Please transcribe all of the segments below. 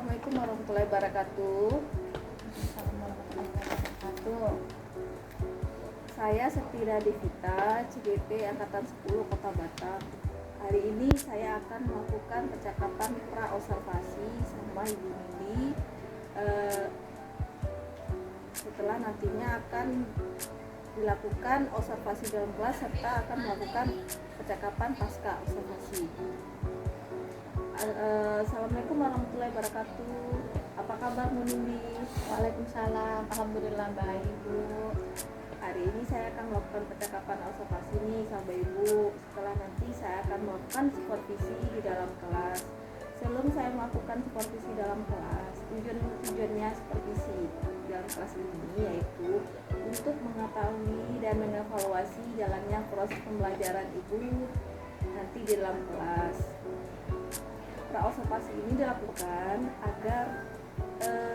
Assalamualaikum warahmatullahi wabarakatuh. Saya Setira Devita, CGP Angkatan 10 Kota Batam. Hari ini saya akan melakukan percakapan pra-observasi sama Ibu Nindi. Setelah nantinya akan dilakukan observasi dalam kelas serta akan melakukan percakapan pasca observasi. Assalamualaikum warahmatullahi wabarakatuh. Apa kabar Bu Nindi? Waalaikumsalam. Alhamdulillah baik Bu. Hari ini saya akan melakukan percakapan observasi nih sama Ibu. Setelah nanti saya akan melakukan supervisi di dalam kelas. Sebelum saya melakukan supervisi dalam kelas, tujuannya supervisi dalam kelas ini yaitu untuk mengetahui dan mengevaluasi jalannya proses pembelajaran Ibu nanti di dalam kelas. Pra-observasi ini dilakukan agar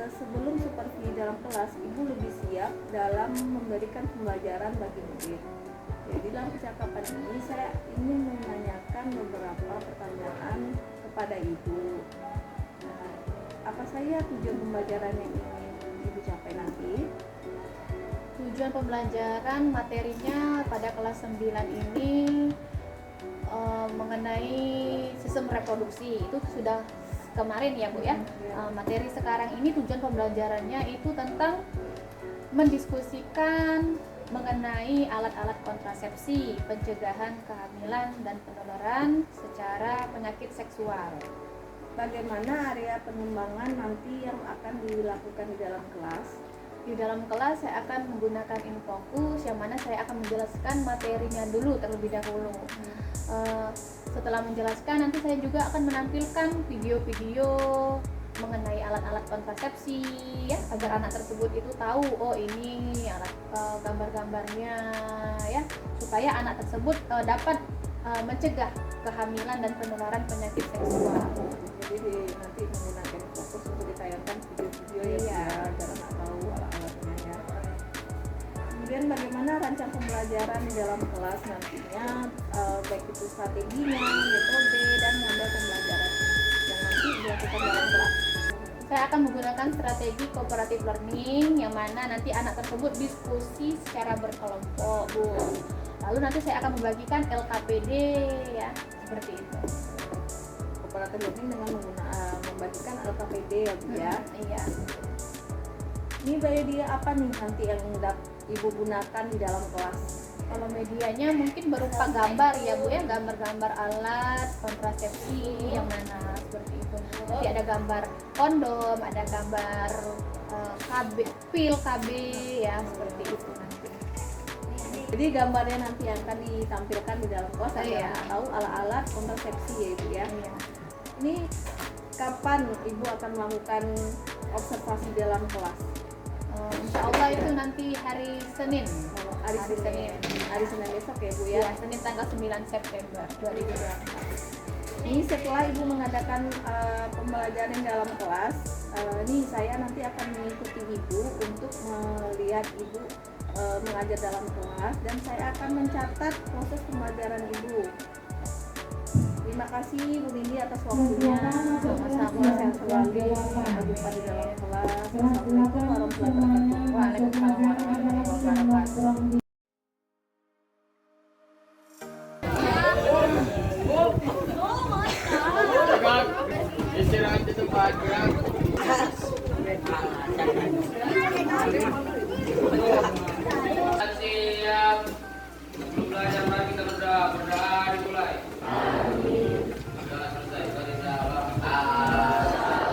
sebelum supervisi dalam kelas Ibu lebih siap dalam memberikan pembelajaran bagi murid. Jadi dalam percakapan ini saya ingin menanyakan beberapa pertanyaan kepada Ibu. Nah, apa saja tujuan pembelajaran yang ingin Ibu capai nanti? Tujuan pembelajaran materinya pada kelas 9 ini mengenai sistem reproduksi. Itu sudah kemarin ya Bu ya. Materi sekarang ini tujuan pembelajarannya itu tentang mendiskusikan mengenai alat-alat kontrasepsi, pencegahan kehamilan dan penularan secara penyakit seksual. Bagaimana area pengembangan nanti yang akan dilakukan di dalam kelas? Di dalam kelas saya akan menggunakan InFocus yang mana saya akan menjelaskan materinya dulu terlebih dahulu. Setelah menjelaskan nanti saya juga akan menampilkan video-video mengenai alat-alat kontrasepsi ya, agar anak tersebut itu tahu oh ini alat gambar-gambarnya ya, supaya anak tersebut dapat mencegah kehamilan dan penularan penyakit seksual. Jadi nanti menggunakan fokus untuk ditayangkan video-video ya, agar anak tahu alat-alatnya ya. Kemudian bagaimana rancang pembelajaran di dalam kelas nantinya, baik itu strateginya, metode dan model pembelajaran yang nanti dilakukan dalam kelas. Saya akan menggunakan strategi cooperative learning yang mana nanti anak tersebut diskusi secara berkelompok Bu. Lalu nanti saya akan membagikan LKPD ya, seperti itu. Cooperative learning dengan membagikan LKPD ya Bu ya. Iya. Ini media apa nih nanti yang Ibu gunakan di dalam kelas? Kalau medianya mungkin berupa gambar ya Bu ya, gambar-gambar alat kontrasepsi yang mana seperti itu. Nanti ada gambar kondom, ada gambar KB, pil KB ya, seperti itu nanti. Jadi gambarnya nanti akan ditampilkan di dalam kelas agar Iya. tahu alat-alat kontrasepsi ya Ibu ya. Iya. Ini kapan Ibu akan melakukan observasi dalam kelas? Insya Allah itu nanti hari Senin. Hari Senin besok ya Bu ya. Ya, Senin tanggal 9 September 2024. Ini setelah Ibu mengadakan pembelajaran dalam kelas, ini saya nanti akan mengikuti Ibu untuk melihat Ibu mengajar dalam kelas dan saya akan mencatat proses pembelajaran Ibu. Terima kasih Bu Nindi atas waktunya. Sama-sama, sehat selalu. Sampai jumpa di dalam kelas. Assalamualaikum warahmatullahi wabarakatuh. Waalaikumsalam warahmatullahi wabarakatuh. Istirahat di tempat gerak. Siap. Sebelum belajar mari kita berdoa dimulai. Sudah selesai dari dalam. Alhamdulillah.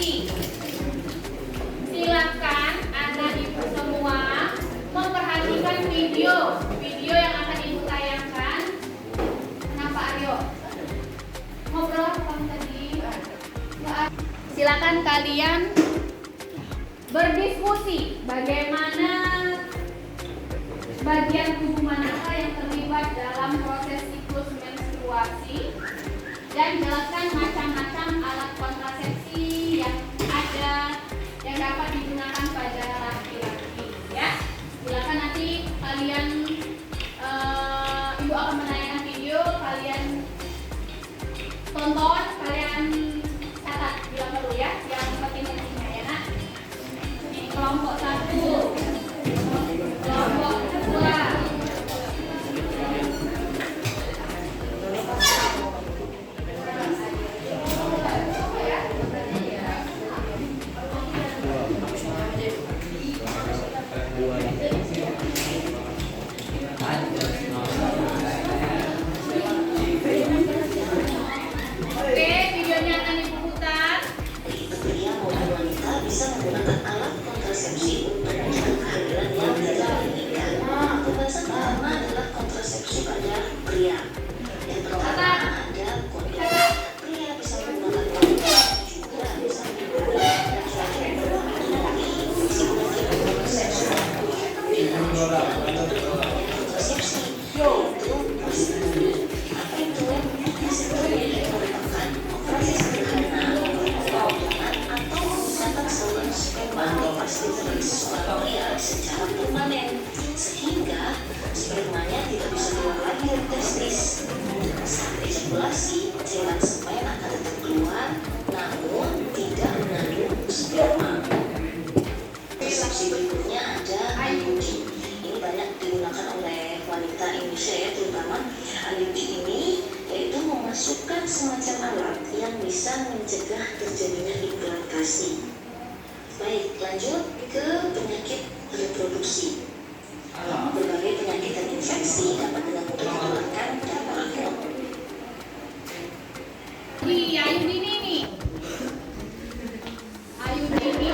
kontrasepsi. Silakan anak ibu semua memperhatikan video yang akan ibu tayangkan. Kenapa Aryo? Ngobrol apa tadi? Silakan kalian berdiskusi bagaimana bagian tubuh manakah yang terlibat dalam proses siklus menstruasi, dan jelaskan macam-macam alat kontrasepsi yang ada yang dapat digunakan pada laki-laki, ya. Silakan nanti kalian ibu akan menayangkan video, kalian tonton, kalian catat bila perlu, ya, yang penting-pentingnya, ya nak. Ini kelompok 1, kelompok 2. Oke, videonya akan ibu putar. Pria maupun wanita bisa menggunakan alat kontrasepsi untuk mencegah kehamilan yang tidak diinginkan. Pembahasan pertama adalah kontrasepsi pada pria. Yang pertama ada kondom. Pria bisa menggunakan kondom, juga bisa menggunakan laki-laki bisa menggunakan kontrasepsi. Dengan juga untuk kontrasepsi yaitu vasectomy. Apa itu? Vasectomy merupakan operasi sederhana pemotongan atau pengusatan saluran sperma lepas dari seorang pria secara permanen, sehingga spermanya tidak bisa keluar lagi dari testis. Saat ejakulasi, cairan sperma akan tetap keluar, namun tidak mengandung sperma. Kontrasepsi berikutnya ada IUD. Ini banyak digunakan oleh wanita Indonesia, ya, terutama IUD ini yaitu memasukkan semacam alat yang bisa mencegah terjadinya implantasi. Baik, lanjut ke penyakit reproduksi. Berbagai penyakit dan infeksi dapat dengan mudah menularkan dari orang ke orang. Di IUD ini nih. IUD ini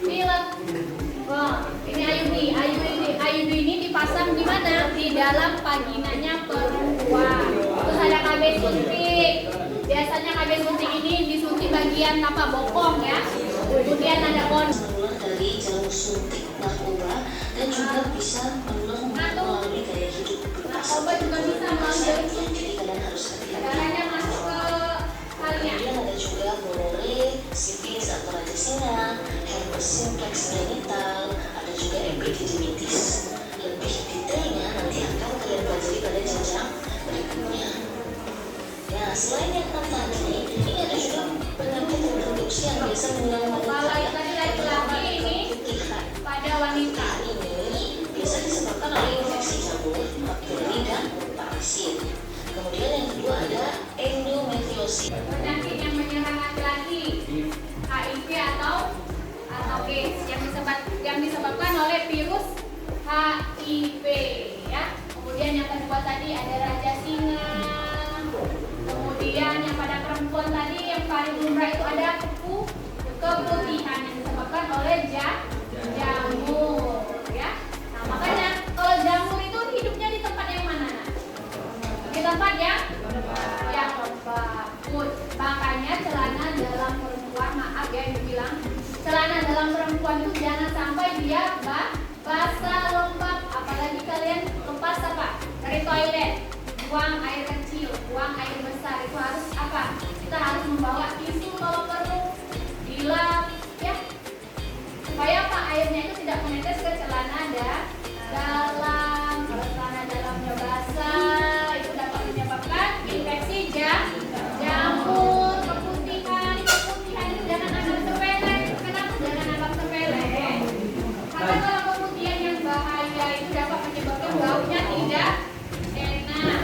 pilek. Wah, ini IUD ini dipasang di mana? Di dalam vaginanya perempuan. Terus ada KB suntik. Biasanya KB suntik ini disuntik bagian apa? Bokong, ya. Kemudian ada Menular dari jalur suntik narkoba dan juga bisa menular melalui gaya hidup bebas. narkoba juga bisa melalui jalur suntik. Jadi kalian harus hati-hati. Darahnya masuk ke kalian. Kemudian ada juga gonorrhea, sifilis atau raja singa, herpes simplex genital, ada juga epididymitis. Lebih detailnya nanti akan kalian pelajari pada jenjang berikutnya. Nah, selain yang 6 tadi, ini ada juga penyakit reproduksi yang biasa menyerang wanita. Kalau yang tadi laki-laki ini Putihan. pada wanita. Ini biasa disebabkan oleh infeksi jamur, bakteri, dan parasit. Kemudian yang kedua ada endometriosis. Penyakit yang menyerang laki-laki, HIV atau AIDS yang disebabkan oleh virus HIV, ya. Kemudian yang kedua tadi ada raja singa. Kemudian yang pada perempuan tadi yang paling lumrah itu ada keputihan yang disebabkan oleh jamur, ya. Nah, makanya kalau jamur itu hidupnya di tempat yang mana? Di tempat yang lembab. Makanya celana dalam perempuan, maaf ya ibu bilang, celana dalam perempuan itu jangan sampai dia basah lembab. Apalagi kalian lepas apa? Dari toilet, buang air kecil, buang air besar, itu harus apa? Kita harus membawa tisu kalau perlu, dilap, ya, supaya apa? Airnya itu tidak menetes ke celana dalam. Kalau celana dalamnya basah, itu dapat menyebabkan infeksi jamur, keputihan itu jangan anggap sepele. Kenapa jangan anggap sepele? Karena kalau keputihan yang bahaya itu dapat menyebabkan baunya tidak enak.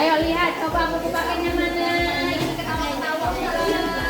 Ayo lihat, coba buku pakainya mana? Ini ketawa-ketawa enggak?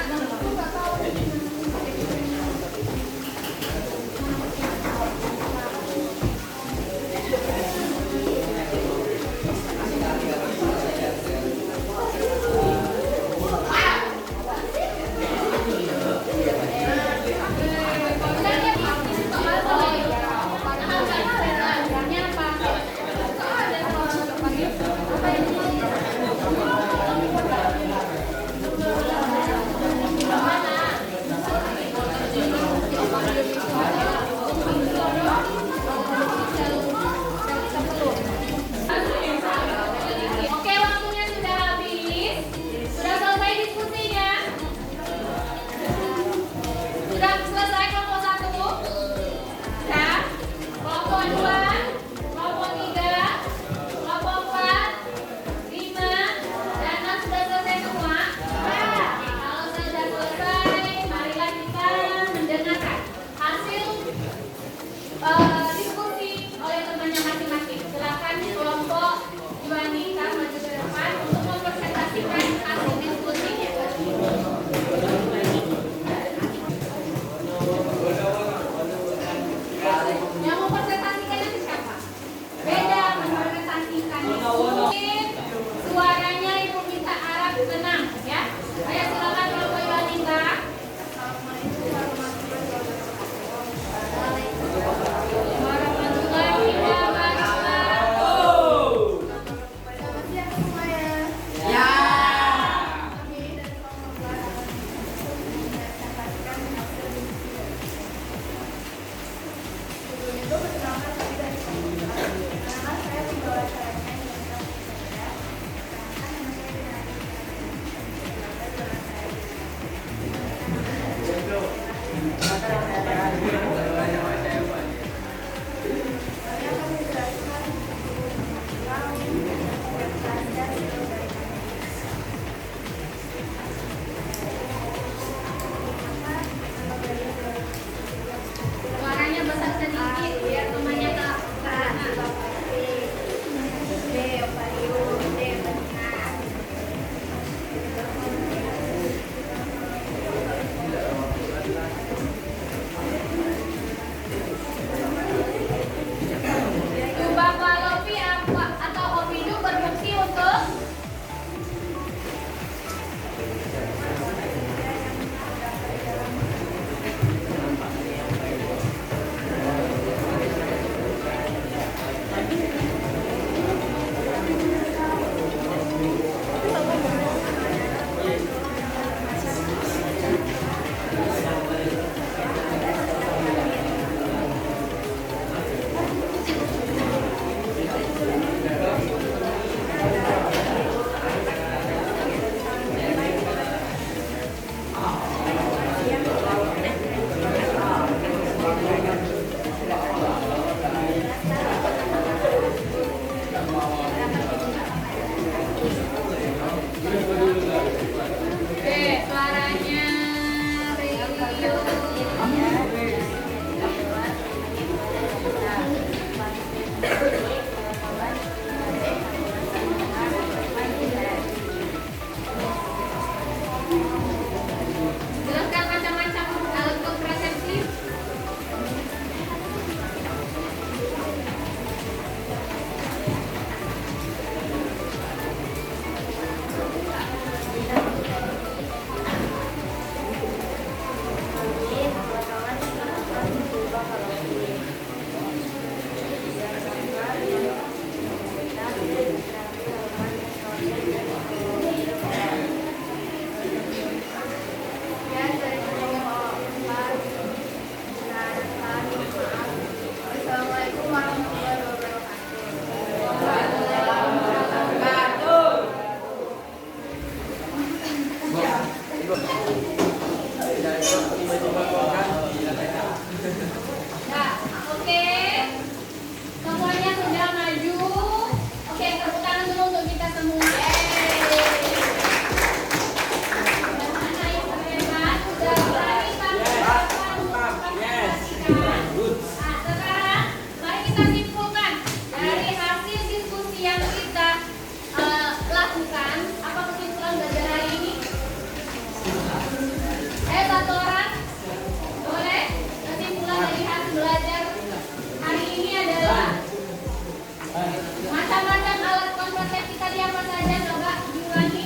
Macam-macam alat kontrasepsi tadi apa saja coba diulangi.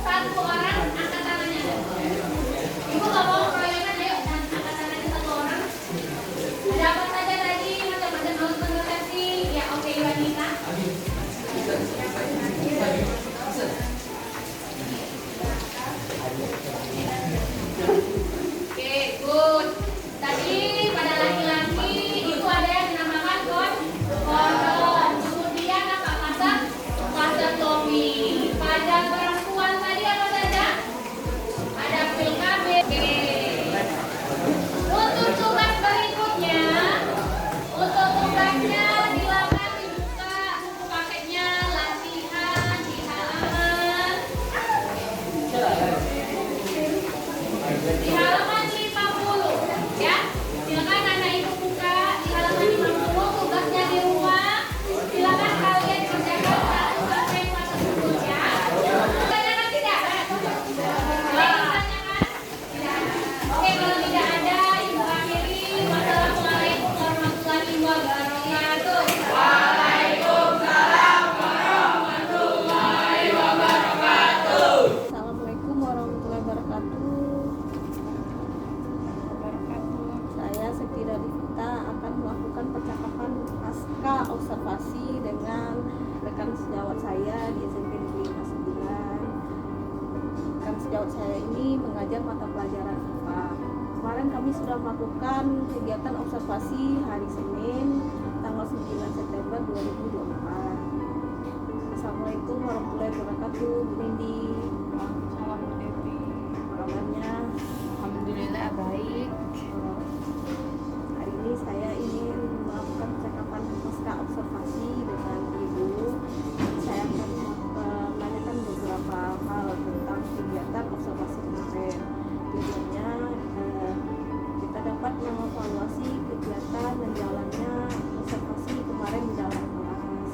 Satu orang angkat tangannya. Ibu nggak mau keroyokan, ayo angkat tangannya satu orang. Ada apa saja tadi macam-macam alat kontrasepsi? Ya oke Iwanita. Oke, good. Tadi pada laki-laki itu ada yang dinamakan kondom. Kemudian apa? Vasektomi. Pada perempuan tadi apa saja? Ada pil KB. Oke. Untuk tugas berikutnya, untuk tugasnya silakan dibuka buku paketnya, latihan di halaman. Di halaman 50 ya. Silakan anak ibu buka di halaman 50 tugasnya di rumah. Silakan kalian kerjakan satu tersebut ya. Tanyakan tidak? Tanyakan? Tidak ada. Oke, kalau tidak ada ibu akhiri. Wassalamualaikum warahmatullahi wabarakatuh. Assalamualaikum warahmatullahi wabarakatuh. Saya Sekira Divita akan melakukan percakapan pasca observasi dengan rekan sejawat saya di SMP Negeri 59. Rekan sejawat saya ini mengajar mata pelajaran IPA. Kemarin kami sudah melakukan kegiatan observasi hari Senin tanggal 9 September 2024. Assalamualaikum warahmatullahi wabarakatuh. Bu Nindi, Salam Bu Devi. apa kabarnya? Alhamdulillah baik. Hari ini saya ingin melakukan percakapan pasca observasi dengan Ibu. Saya akan menanyakan beberapa hal tentang kegiatan observasi kemarin. Tujuannya kita dapat mengevaluasi kegiatan dan jalannya observasi kemarin di dalam kelas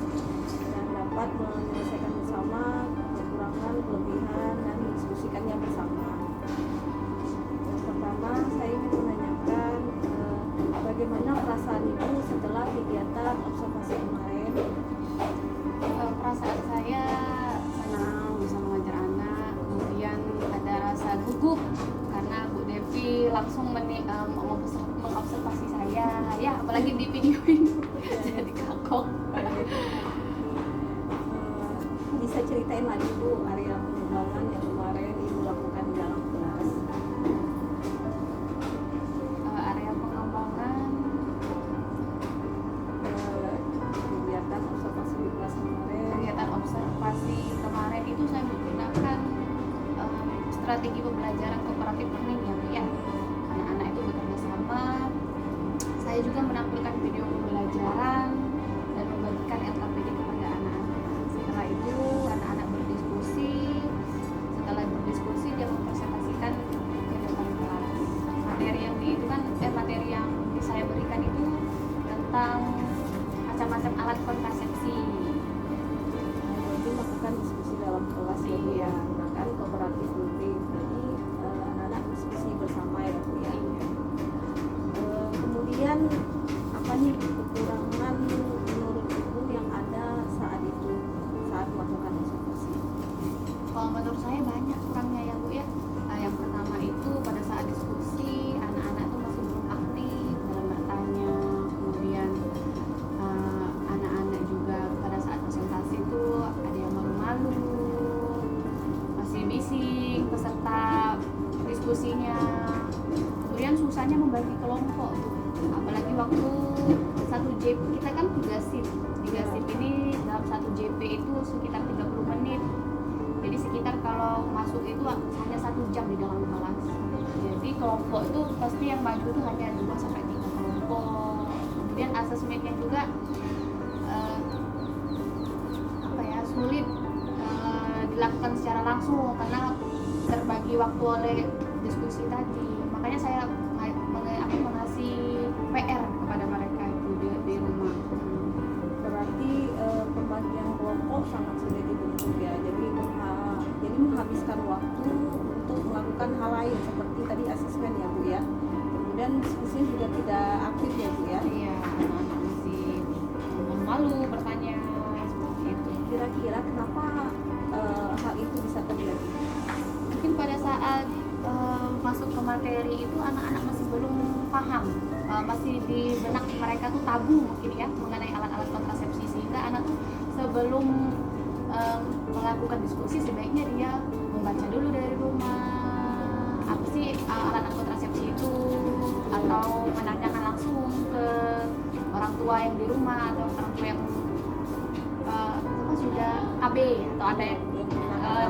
dan dapat menyelesaikan bersama kekurangan, kelebihan, dan mendiskusikannya bersama. Yang pertama, saya ingin menanyakan bagaimana perasaan Ibu setelah kegiatan observasi kemarin? Perasaan saya senang bisa mengajar anak, kemudian ada rasa gugup karena Bu Devi langsung mengobservasi saya, ya apalagi di video ini jadi kagok. Bisa ceritain lagi Bu area pengembangan yang kemarin Ibu lakukan di dalam kelas? Area pengembangan Kegiatan observasi di kelas kemarin. kegiatan observasi kemarin itu saya menggunakan strategi pembelajaran kooperatif learning ya Bu ya. Anak-anak itu bekerja sama. Saya juga menampilkan video pembelajaran dan membagikan LKPD kepada anak-anak. Setelah itu anak-anak berdiskusi. Setelah berdiskusi dia mempresentasikan kegiatan kelas. Materi yang saya berikan itu tentang macam-macam alat kontrasepsi. Jadi melakukan diskusi dalam kelas ya Bu ya. Menggunakan kooperatif learning. Jadi anak-anak diskusi bersama ya Bu ya. Kemudian apa nih kekurangan menurut Ibu yang ada saat itu saat melakukan observasi? Kalau menurut saya banyak kurangnya ya Bu ya. Yang pertama itu pada saat diskusi anak-anak itu masih belum aktif dalam bertanya. Kemudian anak-anak juga pada saat presentasi itu ada yang malu-malu, masih bising peserta diskusinya. Kemudian susahnya membagi kelompok, apalagi waktu satu JP kita kan 3 shift. 3 shift ini dalam satu JP itu sekitar 30 menit. Jadi sekitar kalau masuk itu hanya 1 jam di dalam kelas. Jadi kelompok itu pasti yang maju itu hanya 2-3 kelompok. Kemudian asesmennya juga sulit dilakukan secara langsung karena terbagi waktu oleh diskusi tadi. Makanya saya mengasih PR kepada mereka itu di rumah. Berarti pembagian kelompok sangat sulit dibentuk ya. Jadi menghabiskan waktu untuk melakukan hal lain seperti tadi asesmen ya Bu ya. Kemudian diskusi juga tidak aktif ya Bu ya. Iya, masih kira-kira kenapa hal itu bisa terjadi? Mungkin pada saat masuk ke materi itu anak-anak masih belum paham, masih di benak mereka tuh tabu mungkin ya mengenai alat-alat kontrasepsi, sehingga anak tuh sebelum melakukan diskusi sebaiknya dia membaca dulu dari rumah apa sih alat-alat kontrasepsi itu, atau menanyakan langsung ke orang tua yang di rumah atau orang tua yang apa sudah KB atau ada yang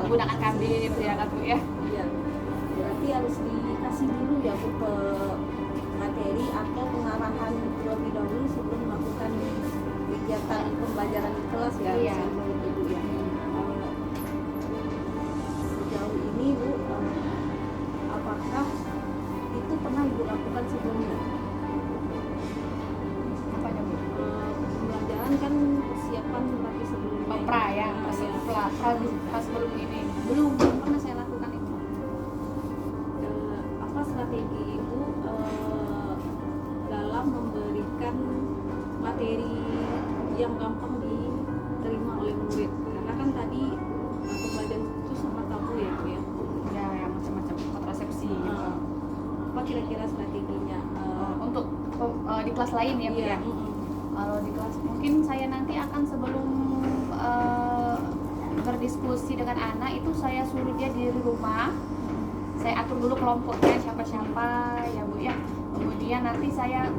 menggunakan KB gitu ya kan Bu ya. Iya. Berarti harus dikasih dulu ya Bu ke materi atau pengarahan terlebih dahulu sebelum melakukan kegiatan pembelajaran di kelas ya. Iya. Menurut Ibu ya. Sejauh ini Bu, apakah itu pernah Ibu lakukan sebelumnya? Apanya Bu? Pembelajaran kan persiapan berarti sebelumnya. Pra ya, pas sebelum ini belum pernah saya lakukan itu. Apa strategi Ibu dalam memberikan materi yang gampang diterima oleh murid? Karena kan tadi pembelajaran itu sama tabu ya Bu ya. Ya, yang macam-macam kontrasepsi gitu. Apa kira-kira strateginya? Untuk di kelas lain ya Bu Iya. ya. Kalau di kelas mungkin saya nanti akan sebelum berdiskusi dengan anak itu saya suruh dia di rumah, saya atur dulu kelompoknya siapa-siapa ya Bu ya. Kemudian nanti saya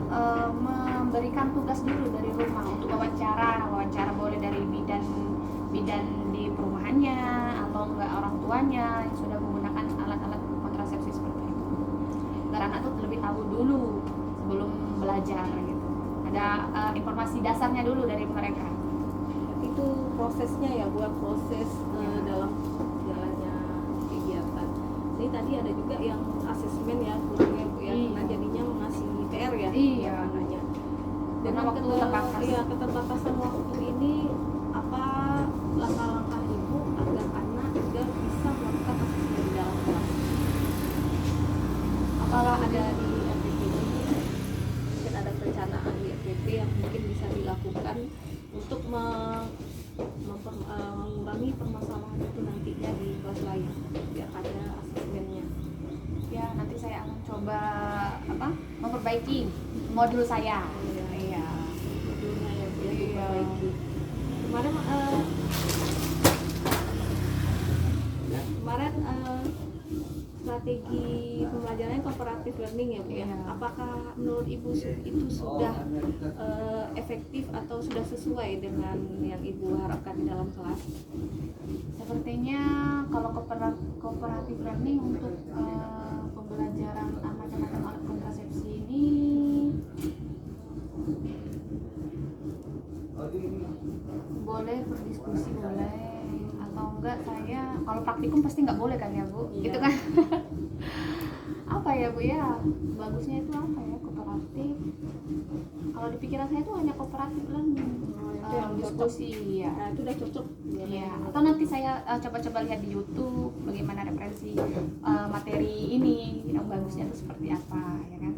memberikan tugas dulu dari rumah untuk wawancara boleh dari bidan di perumahannya atau enggak orang tuanya yang sudah menggunakan alat-alat kontrasepsi seperti itu. Agar anak tuh lebih tahu dulu sebelum belajar gitu. Ada informasi dasarnya dulu dari mereka. Itu prosesnya ya, buat proses dalam jalannya kegiatan. Ini tadi ada juga yang asesmen ya, kurangnya Bu ya, Iya. karena jadinya mengasih PR ya. Iya. Makanya. Karena waktu terbatas. Iya, keterbatasan waktu ini apa langkah-langkah Ibu agar anak juga bisa melakukan asesmen di dalam kelas? Apakah ada di FPP mungkin ada perencanaan di FPP yang mungkin bisa dilakukan untuk mengurangi permasalahan itu nantinya di kelas lain biar ada asesmennya? Ya, nanti saya akan coba memperbaiki modul saya. Iya. Judulnya ya biar Iya. diperbaiki. Kemarin strategi pembelajarannya cooperative learning ya Bu ya. Iya. Apakah menurut Ibu itu sudah efektif atau sudah sesuai dengan yang Ibu harapkan di dalam kelas? Sepertinya kalau cooperative learning untuk pembelajaran macam-macam alat kontrasepsi ini boleh berdiskusi, boleh atau enggak. Saya kalau praktikum pasti nggak boleh kan ya Bu. Iya. Gitu kan. Apa ya Bu ya, bagusnya itu apa ya, kooperatif. Kalau di pikiran saya itu hanya kooperatif learning, itu yang diskusi ya. Nah, itu udah cocok. Iya, atau nanti saya coba-coba lihat di YouTube bagaimana referensi materi ini, yang bagusnya itu seperti apa, ya kan?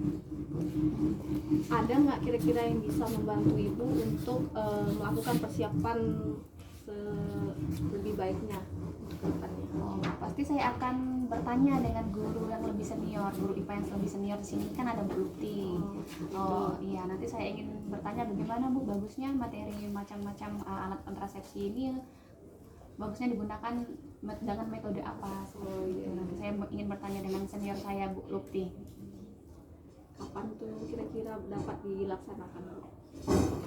Ada nggak kira-kira yang bisa membantu Ibu untuk melakukan persiapan lebih baiknya untuk kedepannya? Oh, pasti saya akan bertanya dengan guru yang lebih senior, guru IPA yang lebih senior di sini kan ada Bu Lukti. Oh iya, nanti saya ingin bertanya bagaimana Bu bagusnya materi macam-macam alat kontrasepsi ini bagusnya digunakan dengan metode apa? Gitu. Nanti saya ingin bertanya dengan senior saya Bu Lukti. Kapan tuh kira-kira dapat dilaksanakan?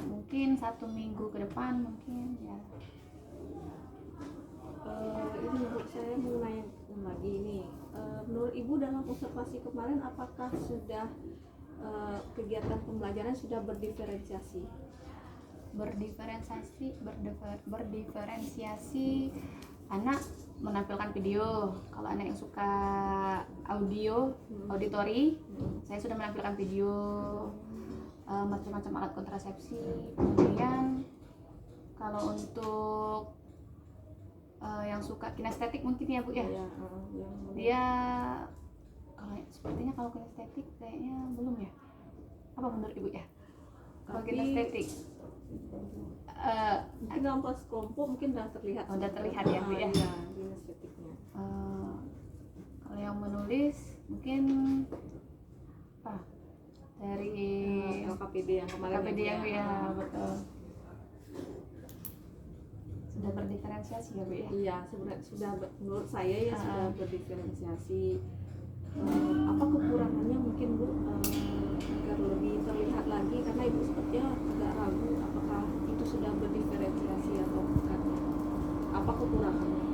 Mungkin 1 minggu ke depan mungkin ya. Ini Bu, saya mau nanya lagi ini. Menurut Ibu dalam observasi kemarin apakah sudah kegiatan pembelajaran sudah berdiferensiasi? Berdiferensiasi anak menampilkan video. Kalau anak yang suka auditori, saya sudah menampilkan video macam-macam alat kontrasepsi. Kemudian kalau untuk yang suka kinestetik mungkin ya Bu ya. Iya, Dia sepertinya kalau kinestetik kayaknya belum ya. Apa menurut Ibu ya? Kalau Tapi- kinestetik Mungkin dalam proses kelompok mungkin udah terlihat. Udah terlihat ya, Bu, ya? Iya, kinestetiknya. Kalau yang menulis mungkin dari LKPD yang kemarin. KPD yang ya betul. Sudah berdiferensiasi ya, Bu, ya? Iya, sebenarnya sudah menurut saya ya sudah berdiferensiasi. Apa kekurangannya mungkin Bu, agar lebih terlihat lagi, karena Ibu sepertinya agak ragu apakah itu sudah berdiferensiasi atau bukan. Apa kekurangannya?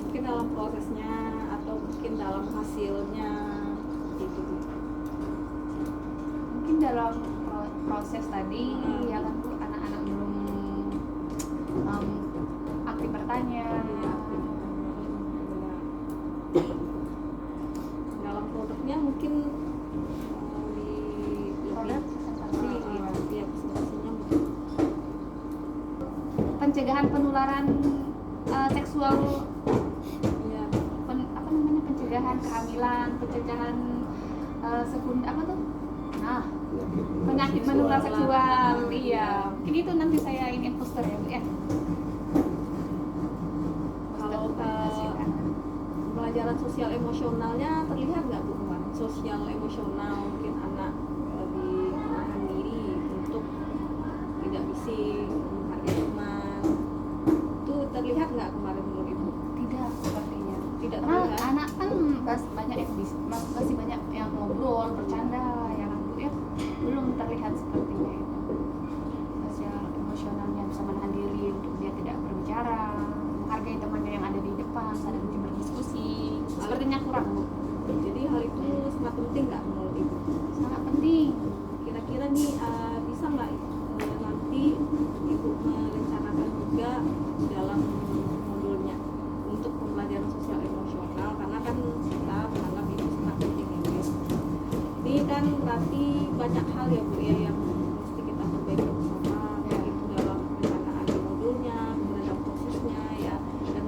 Mungkin dalam prosesnya atau mungkin dalam hasilnya gitu Bu. Mungkin dalam proses tadi ya kan Bu, anak-anak belum aktif bertanya. Dalam produknya mungkin di Produk presentasi ya, presentasinya mungkin pencegahan penularan seksual, ya, apa namanya, pencegahan kehamilan, pencegahan penyakit menular seksual. Iya, mungkin itu nanti saya ini poster ya, Bu, ya. kalau pelajaran sosial emosionalnya terlihat nggak Bu kemarin? Sosial emosional mungkin anak lebih menahan diri untuk tidak bising, menghargai teman, itu terlihat nggak kemarin menurut Ibu? Tidak sepertinya. Tidak Karena terlihat. anak kan masih banyak yang ngobrol, bercanda, ya kan Bu, ya. Belum terlihat sepertinya itu. Sosial emosionalnya bisa menahan diri untuk dia tidak berbicara, menghargai temannya yang ada di depan, saling berdiskusi. Sepertinya kurang, Bu. Jadi hal itu sangat penting nggak menurut Ibu? Sangat penting. Kira-kira nih bisa nggak nanti Ibu merencanakan juga dalam modulnya untuk pembelajaran sosial emosional, karena kan kita menganggap itu sangat penting ya Bu ya. Ini kan berarti banyak hal ya Bu ya yang mesti kita perbaiki bersama, baik itu dalam perencanaan di modulnya, kemudian dalam prosesnya ya, dan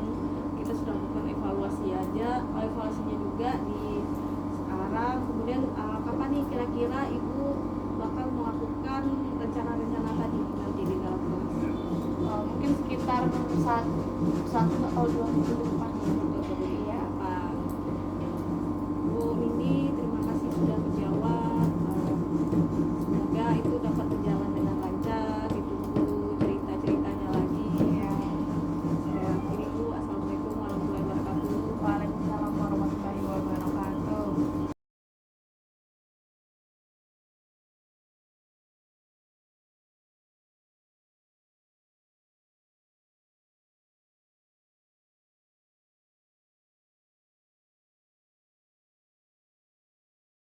kita sudah melakukan evaluasinya juga di sekarang. Kemudian kapan nih kira-kira Ibu bakal melakukan rencana-rencana tadi nanti di dalam kelas? Mungkin sekitar satu atau 2 minggu